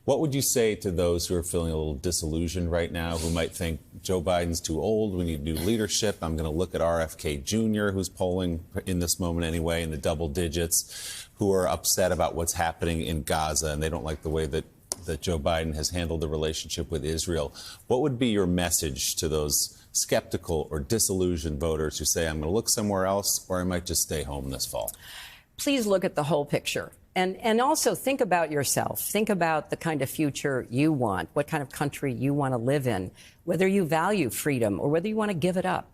What would you say to those who are feeling a little disillusioned right now, who might think Joe Biden's too old, we need new leadership? I'm going to look at RFK Jr., who's polling in this moment anyway in the double digits, who are upset about what's happening in Gaza, and they don't like the way that Joe Biden has handled the relationship with Israel. What would be your message to those skeptical or disillusioned voters who say, I'm going to look somewhere else, or I might just stay home this fall? Please look at the whole picture. And also think about yourself. Think about the kind of future you want, what kind of country you want to live in, whether you value freedom or whether you want to give it up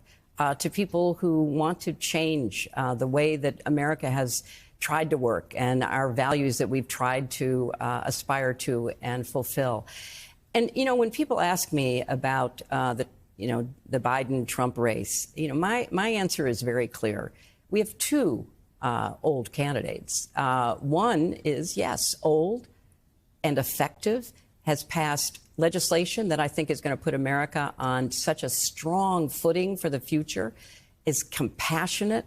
to people who want to change the way that America has tried to work and our values that we've tried to aspire to and fulfill. And, you know, when people ask me about the Biden-Trump race, my answer is very clear. We have two old candidates. One is, yes, old and effective, has passed legislation that I think is going to put America on such a strong footing for the future, is compassionate,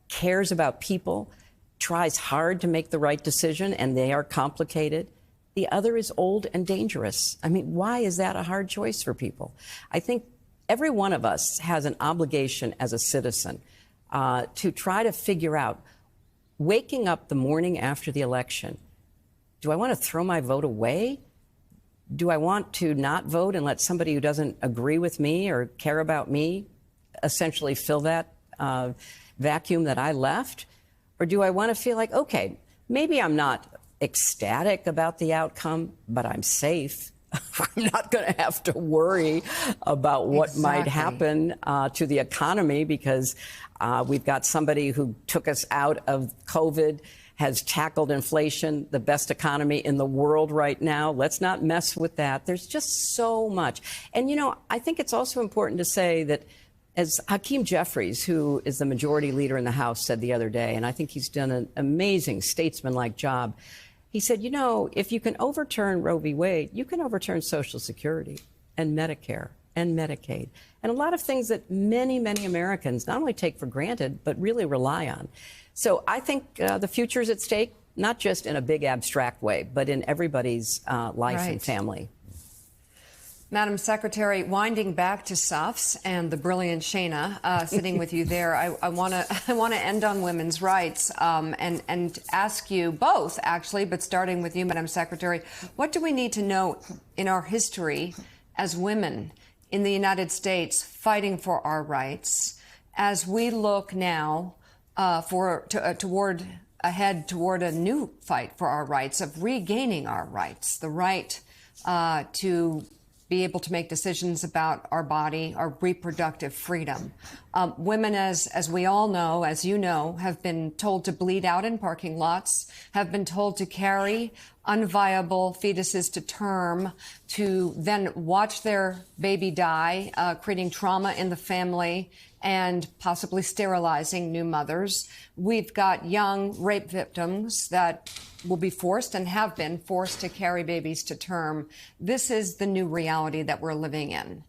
cares about people, tries hard to make the right decision, and they are complicated. The other is old and dangerous. I mean, why is that a hard choice for people? I think every one of us has an obligation as a citizen to try to figure out, waking up the morning after the election, do I want to throw my vote away? Do I want to not vote and let somebody who doesn't agree with me or care about me essentially fill that vacuum that I left? Or do I want to feel like, okay, maybe I'm not ecstatic about the outcome, but I'm safe. I'm not going to have to worry about what might happen to the economy because we've got somebody who took us out of COVID, has tackled inflation, the best economy in the world right now. Let's not mess with that. There's just so much. And, you know, I think it's also important to say that, as Hakeem Jeffries, who is the majority leader in the House, said the other day, and I think he's done an amazing statesman-like job, he said, you know, if you can overturn Roe v. Wade, you can overturn Social Security and Medicare and Medicaid and a lot of things that many, many Americans not only take for granted, but really rely on. So I think the future is at stake, not just in a big abstract way, but in everybody's life and family. Madam Secretary, winding back to SUFS and the brilliant Shana sitting with you there, I want to end on women's rights and ask you both, actually, but starting with you, Madam Secretary, what do we need to know in our history as women in the United States fighting for our rights as we look now toward a new fight for our rights of regaining our rights, the right to be able to make decisions about our body, our reproductive freedom. Women, as we all know, as you know, have been told to bleed out in parking lots, have been told to carry unviable fetuses to term, to then watch their baby die, creating trauma in the family and possibly sterilizing new mothers. We've got young rape victims that will be forced and have been forced to carry babies to term. This is the new reality that we're living in.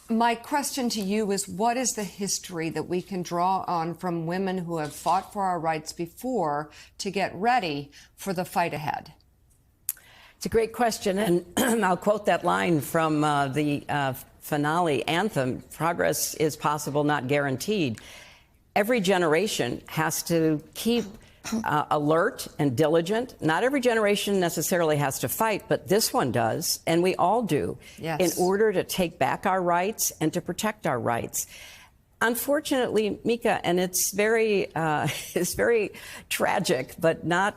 My question to you is, what is the history that we can draw on from women who have fought for our rights before to get ready for the fight ahead? It's a great question, and I'll quote that line from the finale anthem, progress is possible, not guaranteed. Every generation has to keep alert and diligent. Not every generation necessarily has to fight, but this one does, and we all do, in order to take back our rights and to protect our rights. Unfortunately, Mika, and it's very tragic, but not,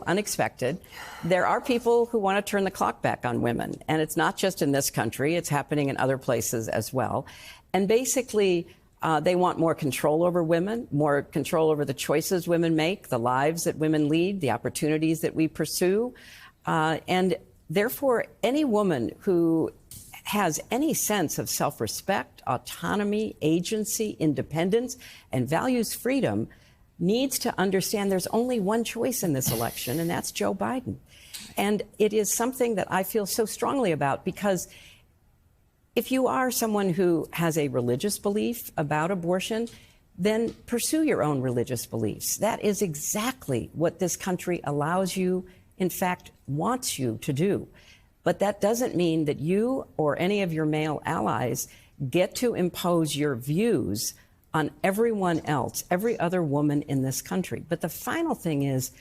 unexpected. There are people who want to turn the clock back on women, and it's not just in this country; it's happening in other places as well. And basically, they want more control over women, more control over the choices women make, the lives that women lead, the opportunities that we pursue. And therefore, any woman who has any sense of self-respect, autonomy, agency, independence, and values freedom needs to understand there's only one choice in this election, and that's Joe Biden. And it is something that I feel so strongly about because if you are someone who has a religious belief about abortion, then pursue your own religious beliefs. That is exactly what this country allows you in fact, wants you to do. But that doesn't mean that you or any of your male allies get to impose your views on everyone else, every other woman in this country. But the final thing is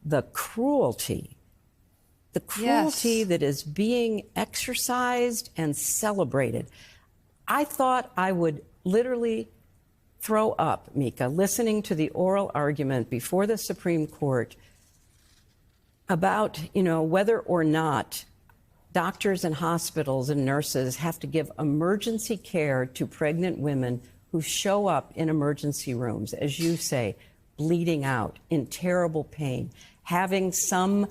the cruelty Yes. that is being exercised and celebrated. I thought I would literally throw up, Mika, listening to the oral argument before the Supreme Court about, whether or not doctors and hospitals and nurses have to give emergency care to pregnant women who show up in emergency rooms, as you say, bleeding out, in terrible pain, having some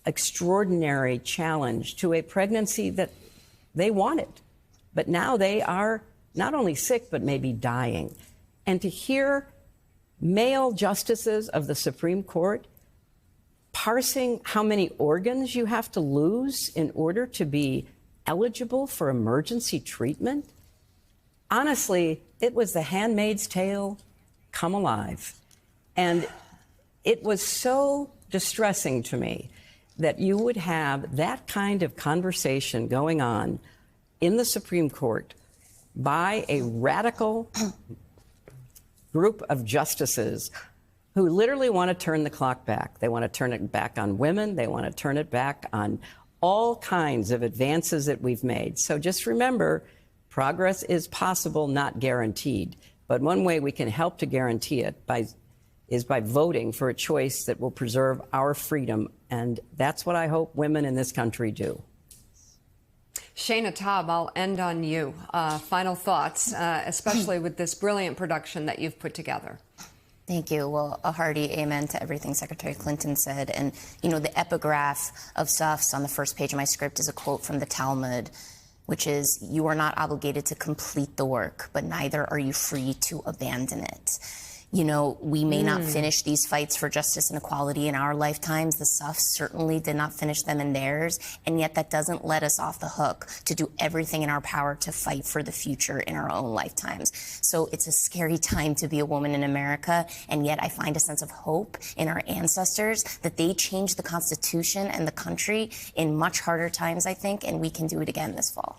extraordinary challenge to a pregnancy that they wanted. But now they are not only sick, but maybe dying. And to hear male justices of the Supreme Court parsing how many organs you have to lose in order to be eligible for emergency treatment, honestly, it was The Handmaid's Tale come alive. And it was so distressing to me that you would have that kind of conversation going on in the Supreme Court by a radical group of justices who literally want to turn the clock back. They want to turn it back on women. They want to turn it back on all kinds of advances that we've made. So just remember, progress is possible, not guaranteed. But one way we can help to guarantee it is by voting for a choice that will preserve our freedom. And that's what I hope women in this country do. Shana Taub, I'll end on you. Final thoughts, especially with this brilliant production that you've put together. Thank you. Well, a hearty amen to everything Secretary Clinton said. And, the epigraph of Safs on the first page of my script is a quote from the Talmud, which is, "You are not obligated to complete the work, but neither are you free to abandon it." We may not finish these fights for justice and equality in our lifetimes. The Safs certainly did not finish them in theirs. And yet that doesn't let us off the hook to do everything in our power to fight for the future in our own lifetimes. So it's a scary time to be a woman in America. And yet I find a sense of hope in our ancestors that they changed the Constitution and the country in much harder times, I think, and we can do it again this fall.